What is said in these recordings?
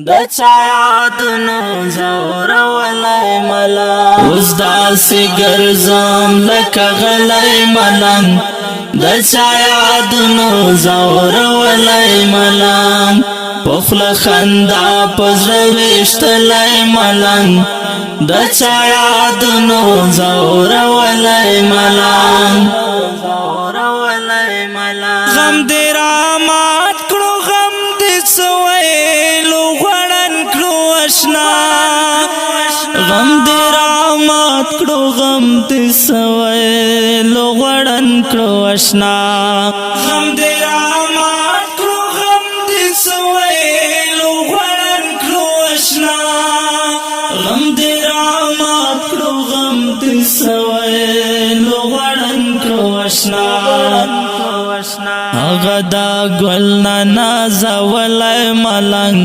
د چا یادونو زورولای ملنګ اوس داسې ګرځم لکه غلی ملنګ د چا یادونو زورولای ملنګ په خوله خندا په زړه ویشتلی ملنګ د چا یادونو زورولای ملنګ غم دې رامات کړو غم دې سویلو غړن کړو اشنا غم دې رامات کړو غم دې سویلو غړن کړو اشنا غم دې رامات کړو غم دې سویلو غړن کړو اشنا غم دې رامات کړو غم دې سویلو غړن کړو اشنا هغه دا ګل نازولای ملنګ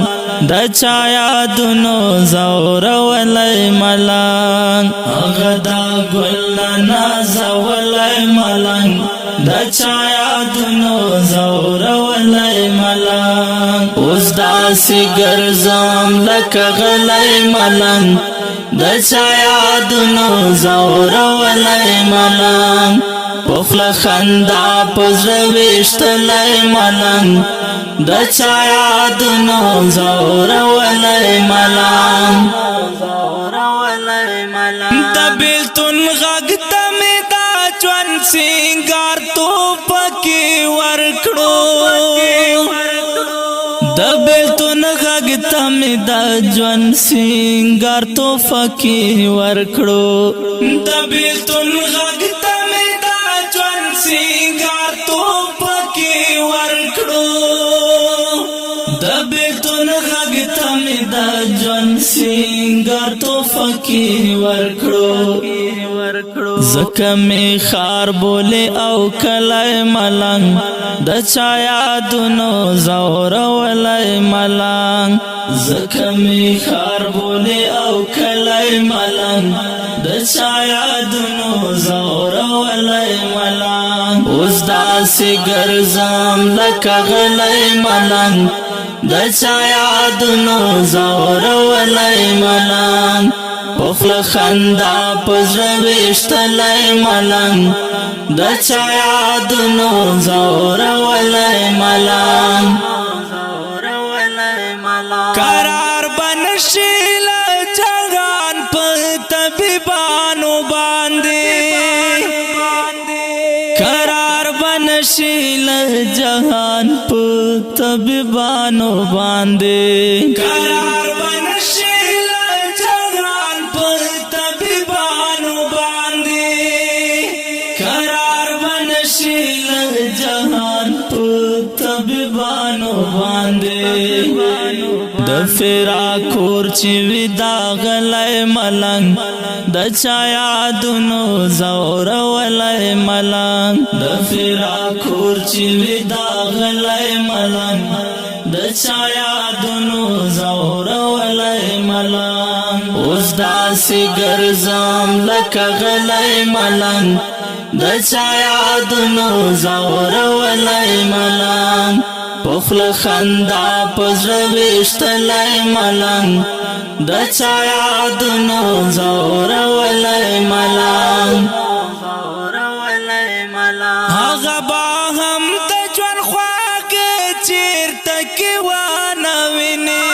د چا یادونو زورولای ملنګ هغه دا ګل نازولای ملنګ د چا یادونو زورولای ملنګ اوس داسې ګرځم لکه غلی ملنګ د چا یادونو زورولای ملنګ پخلا خندا پزړه ویشتلی ملنګ د چا یادونو زورولای ملنګ د بیلتون غږ ته مې دا ژوند سینګار توپکې ورکړو د بیلتون غږ ته مې دا ژوند سینګار توپکې ورکړو د بیلتون غږ ته مې دا ژوند سینګار توپکې ورکړو د بیلتون غږ ته مې دا ژوند سینګار توپکې ورکړو زکه مې ښار بولې او کلی ملنګ د چا یادونو زورولای ملنګ زکه مې ښار بولې او کلی ملنګ د چا یادونو زورولای ملنګ اوس داسې ګرځم لکه غلی ملنګ د چا یادونو زورولای ملنګ په خوله خندا په زړه ویشتلی ملنګ د چا یادونو زورولای ملنګ قرار بنشي له جهان په طبیبانو باندې قرار بنشي له جهان په طبیبانو باندې قرار بنشي له جهان په طبیبانو باندې قرار بنشي له جهان په طبیبانو باندې د فراکور چې وی دا غلی ملنګ د چا یادونو زورولای ملنګ د فراکور چې وی دا غلی ملنګ د چا یادونو زورولای ملنګ اوس داسې ګرځم لکه غلی ملنګ د چا یادونو زورولای ملنګ پخلا خندا پزړه ویشتلی ملنګ د چا یادونو زورولای ملنګ هغه به هم د ژوند خواږه چیرته کې ونه ویني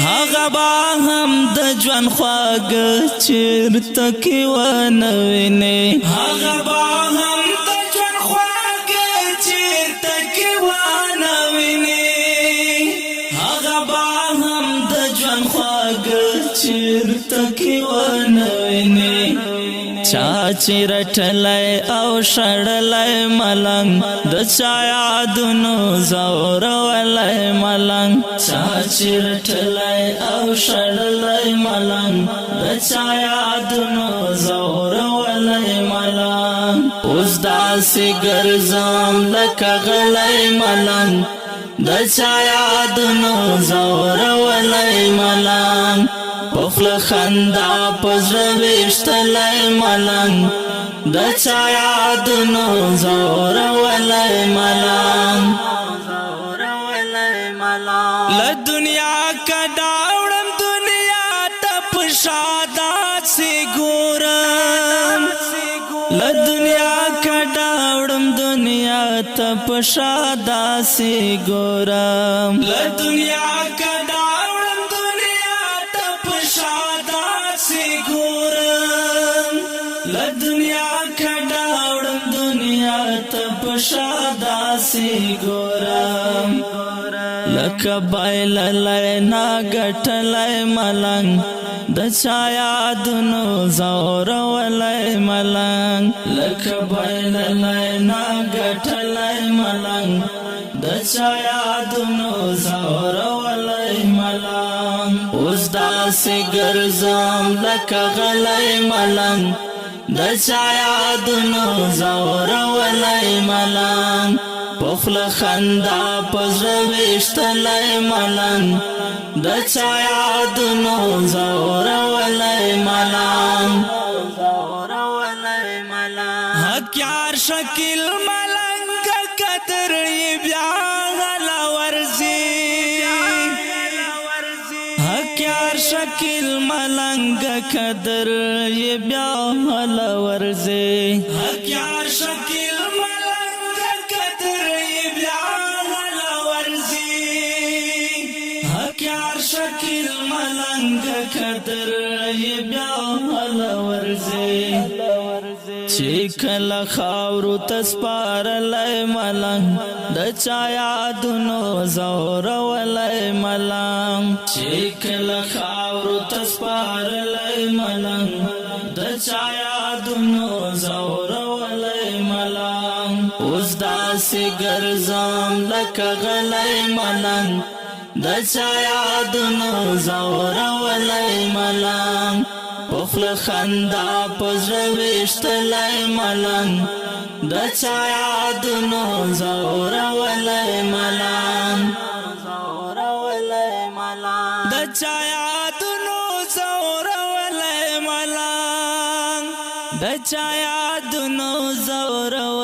هغه به هم د ژوند خواږه چیرته کې ونه ویني هغه به هم د ژوند خواږه چیرته کې ونه ویني هغه به هم د ژوند خواږه چیرته کې ونه ویني چا چې رټلی او شړلی ملنګ د چا یادونو زورولای ملنګ چا چې رټلی او شړلی ملنګ د چا یادونو زورولای ملنګ اوس داسې ګرځم لکه غلی ملنګ د چا یادونو زورولای ملنګ په خوله خندا په زړه ویشتلی ملنګ د چا یادونو زورولای ملنګ لدنیا کا ڈاوڑم دنیا تپ شادات سے گورم لدنیا کا ڈاوڑم دنیا تپ شادات سے گورم لدنیا کا ڈاوڑم دنیا تپ شادات سے گورم لدنیا کا ڈاوڑم دنیا تپ شادات سے گورم لکه بایللی ناګټلی ملنګ د چا یادونو ځورولی ملنګ لکه بایللی ناګټلی ملنګ د چا یادونو ځورولی ملنګ اوس داسې ګرځم لکه غلی ملنګ د چا یادونو ځورولی ملنګ پخل خندا پزړه ویشتلی ملنګ د چا یادونو ځورولی ملنګ هکیار شکل ملنګ قدر یې بیا غلا ورځي هکیار شکل ملنګ قدر یې بیا غلا ورځي هکیار شکل شکل ملنګ قدر یې بیا هله ورځي چې کله خاورو ته سپارلی ملنګ د چا یادونو ځورولی ملنګ چې کله خاورو ته سپارلی ملنګ د چا یادونو ځورولی ملنګ اوس داسې ګرځم لکه غلی ملنګ د چا یادونو ځورولی ملنګ پخل خندا پزړه ویشتلی ملنګ د چا یادونو ځورولی ملنګ د چا یادونو ځورولی ملنګ د چا یادونو ځورولی